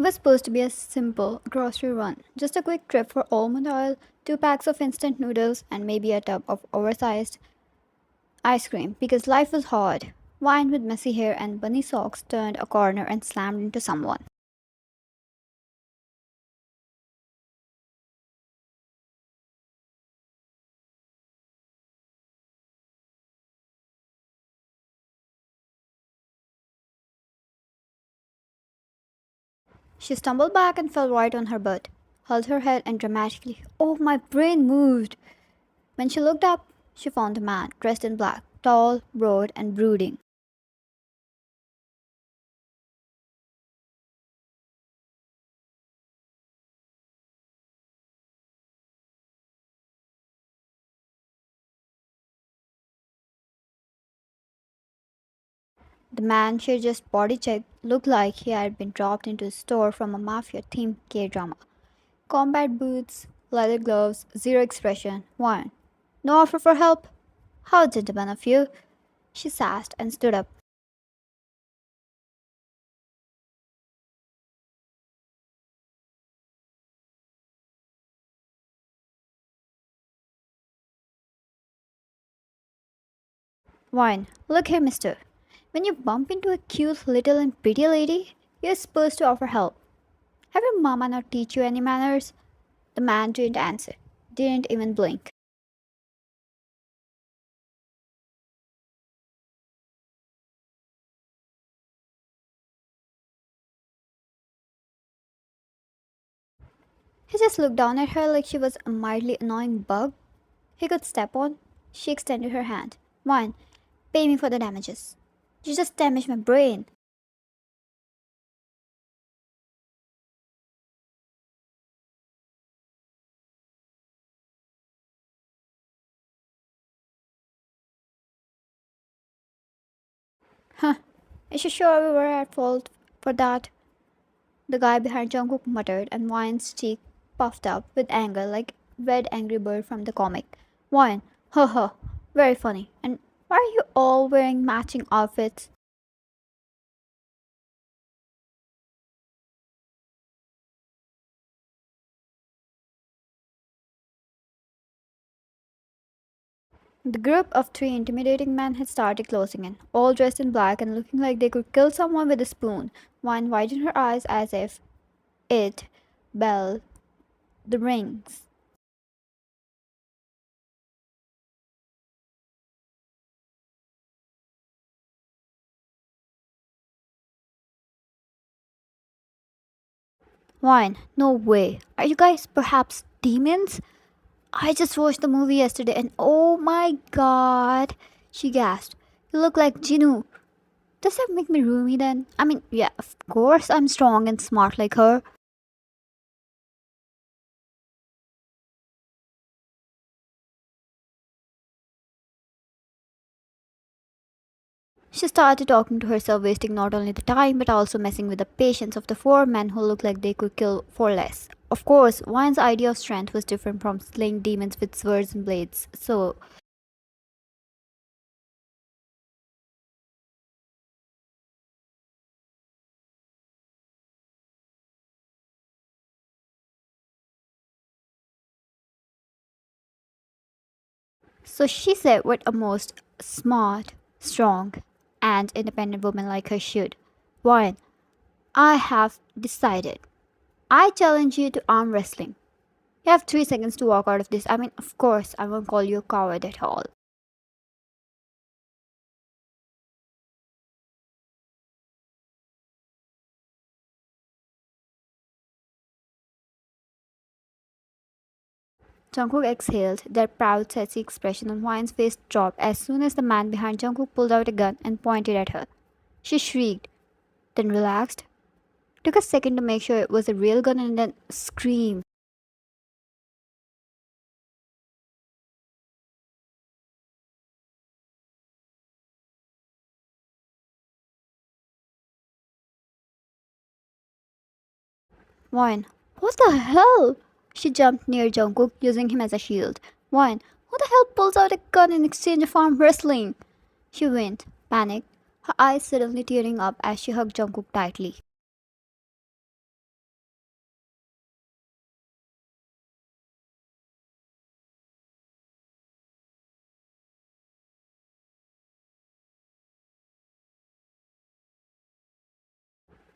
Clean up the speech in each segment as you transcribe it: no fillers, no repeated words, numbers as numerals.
It was supposed to be a simple grocery run, just a quick trip for almond oil, 2 packs of instant noodles, and maybe a tub of oversized ice cream because life was hard. Wine with messy hair and bunny socks turned a corner and slammed into someone. She stumbled back and fell right on her butt, held her head, and dramatically, "Oh, my brain moved!" When she looked up, she found a man dressed in black, tall, broad, and brooding. The man she had just body checked looked like he had been dropped into a store from a mafia themed K drama. Combat boots, leather gloves, zero expression, one. "No offer for help? How gentleman of you!" She sassed and stood up. "Wine, look here, mister. When you bump into a cute little and pretty lady, you're supposed to offer help. Have your mama not teach you any manners?" The man didn't answer, didn't even blink. He just looked down at her like she was a mildly annoying bug he could step on. She extended her hand. "Wine, pay me for the damages. You just damaged my brain." "Huh, is you sure we were at fault for that?" The guy behind Jungkook muttered, and Wine's cheek puffed up with anger like Red Angry Bird from the comic. "Wine, ha ha, very funny. And why are you all wearing matching outfits?" The group of three intimidating men had started closing in, all dressed in black and looking like they could kill someone with a spoon. Wine widened her eyes as if it, Bell, the rings. "Wine, no way. Are you guys perhaps demons? I just watched the movie yesterday and oh my god," she gasped. "You look like Jinu. Does that make me roomy then? I mean, yeah, of course I'm strong and smart like her." She started talking to herself, wasting not only the time but also messing with the patience of the four men who looked like they could kill for less. Of course, Wine's idea of strength was different from slaying demons with swords and blades, so she said what a most smart, strong, and independent woman like her should. "Wine, I have decided. I challenge you to arm wrestling. You have 3 seconds to walk out of this. I mean, of course, I won't call you a coward at all." Jungkook exhaled, that proud, sassy expression on Wine's face dropped as soon as the man behind Jungkook pulled out a gun and pointed at her. She shrieked, then relaxed, took a second to make sure it was a real gun, and then screamed. "Wine, what the hell?" She jumped near Jungkook, using him as a shield. "Wine, who the hell pulls out a gun in exchange of arm wrestling?" She winced, panicked, her eyes suddenly tearing up as she hugged Jungkook tightly.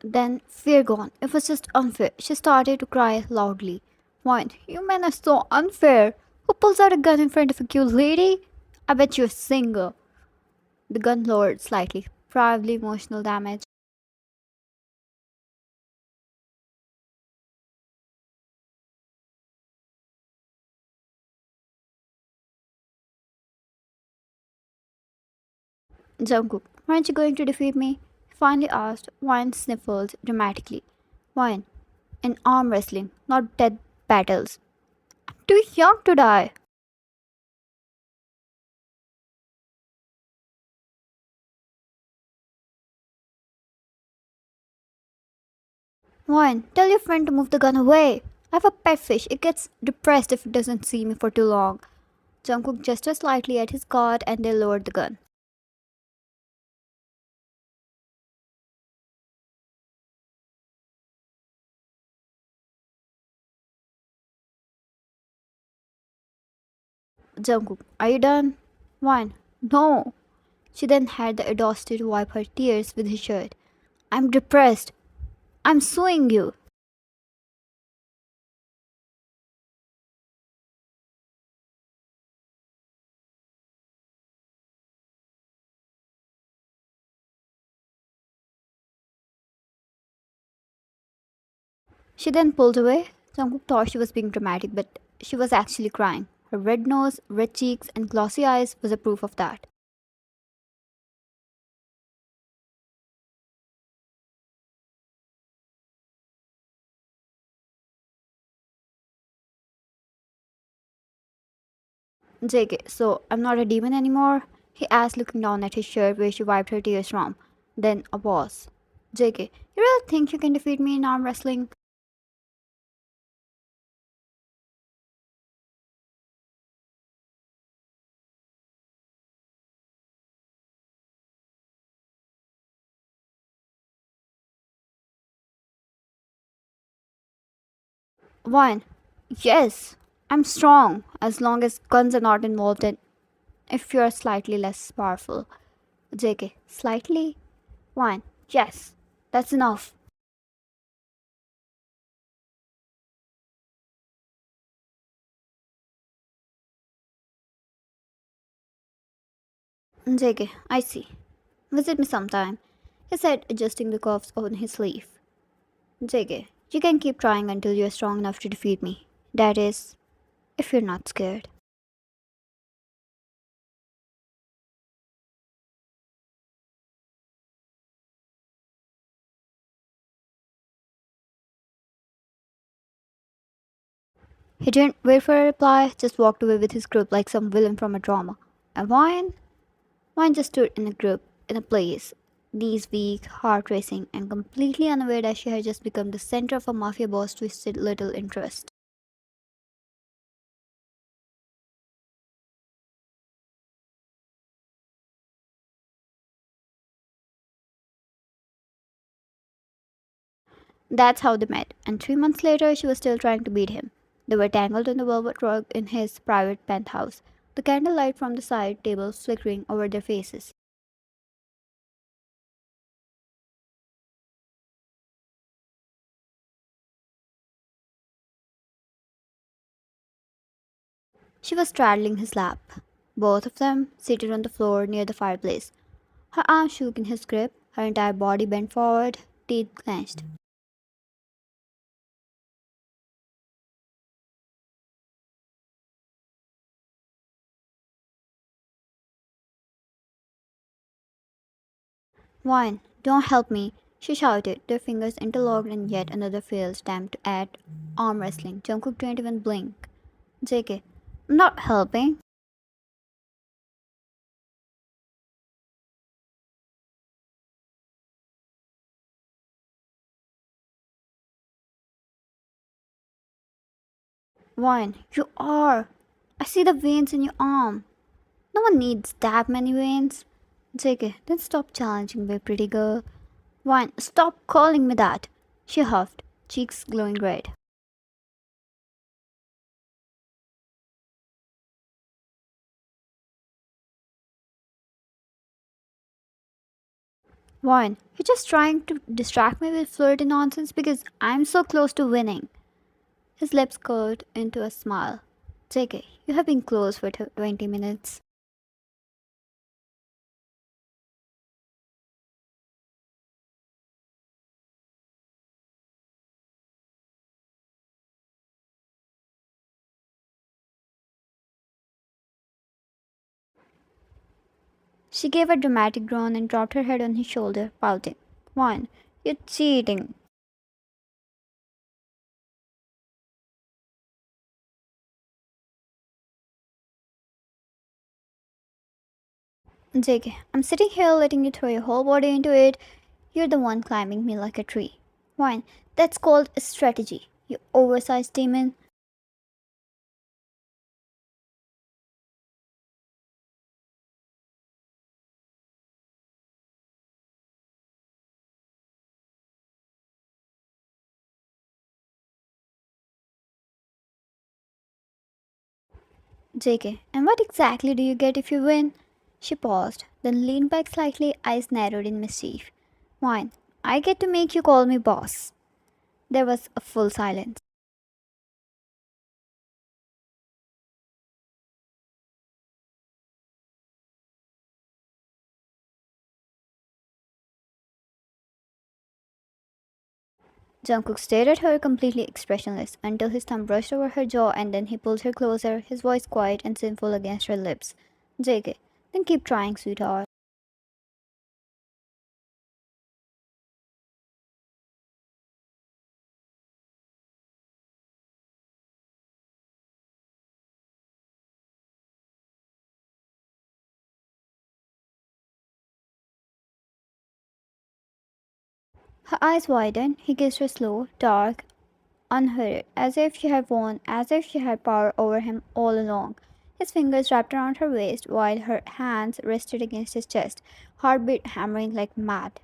Then fear gone. It was just unfair. She started to cry loudly. Wine, you men are so unfair. Who pulls out a gun in front of a cute lady? I bet you're single. The gun lowered slightly, probably emotional damage. Jungkook, aren't you going to defeat me? He finally asked. Wine sniffled dramatically. Wine, in arm wrestling, not death battles. Too young to die. Wine, tell your friend to move the gun away. I have a pet fish. It gets depressed if it doesn't see me for too long. Jungkook gestured slightly at his guard and they lowered the gun. Jungkook, are you done? Wine, no. She then had the audacity to wipe her tears with his shirt. I'm depressed. I'm suing you. She then pulled away. Jungkook thought she was being dramatic, but she was actually crying. Her red nose, red cheeks, and glossy eyes was a proof of that. JK, so I'm not a demon anymore? He asked, looking down at his shirt where she wiped her tears from. Then a pause. JK, you really think you can defeat me in arm wrestling? One. Yes, I'm strong, as long as guns are not involved and if you're slightly less powerful. JK, slightly? One. Yes, that's enough. JK, I see. Visit me sometime, he said, adjusting the cuffs on his sleeve. JK, you can keep trying until you're strong enough to defeat me. That is, if you're not scared. He didn't wait for a reply, just walked away with his group like some villain from a drama. And Wine just stood in a group, in a place, knees weak, heart racing, and completely unaware that she had just become the center of a mafia boss' twisted little interest. That's how they met, and 3 months later she was still trying to beat him. They were tangled on the velvet rug in his private penthouse, the candlelight from the side table flickering over their faces. She was straddling his lap, both of them seated on the floor near the fireplace. Her arms shook in his grip, her entire body bent forward, teeth clenched. Wine, don't help me, she shouted, their fingers interlocked in yet another failed attempt at arm wrestling. Jungkook didn't even blink. JK, I'm not helping. Wine, you are. I see the veins in your arm. No one needs that many veins. JK, then stop challenging me, pretty girl. Wine, stop calling me that. She huffed, cheeks glowing red. Warren, you're just trying to distract me with flirty nonsense because I'm so close to winning. His lips curled into a smile. JK, you have been close for 20 minutes. She gave a dramatic groan and dropped her head on his shoulder, pouting. Warren, you're cheating. JK, I'm sitting here letting you throw your whole body into it. You're the one climbing me like a tree. Warren, that's called a strategy. You oversized demon. JK, and what exactly do you get if you win? She paused, then leaned back slightly, eyes narrowed in mischief. Fine, I get to make you call me boss. There was a full silence. Jungkook stared at her completely expressionless until his thumb brushed over her jaw and then he pulled her closer, his voice quiet and sinful against her lips. JK, then keep trying, sweetheart. Her eyes widened, he kissed her slow, dark, unhurried, as if she had won, as if she had power over him all along. His fingers wrapped around her waist while her hands rested against his chest, heartbeat hammering like mad.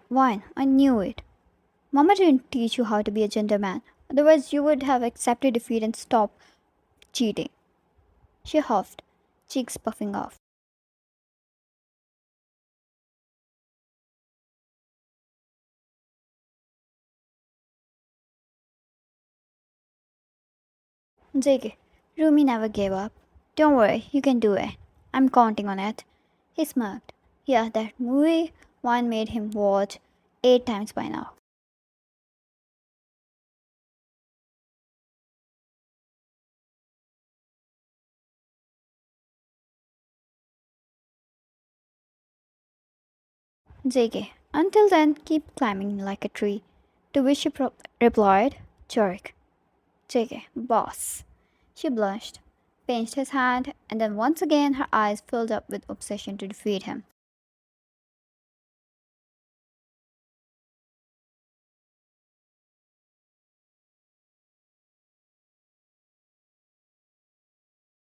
Wine, I knew it. Mama didn't teach you how to be a gentleman. Otherwise, you would have accepted defeat and stopped cheating. She huffed, cheeks puffing off. JK, Rumi never gave up. Don't worry, you can do it. I'm counting on it. He smirked. Yeah, that movie one made him watch 8 times by now. JK, until then, keep climbing like a tree. To which she replied, Jerk. JK, boss. She blushed, pinched his hand, and then once again her eyes filled up with obsession to defeat him.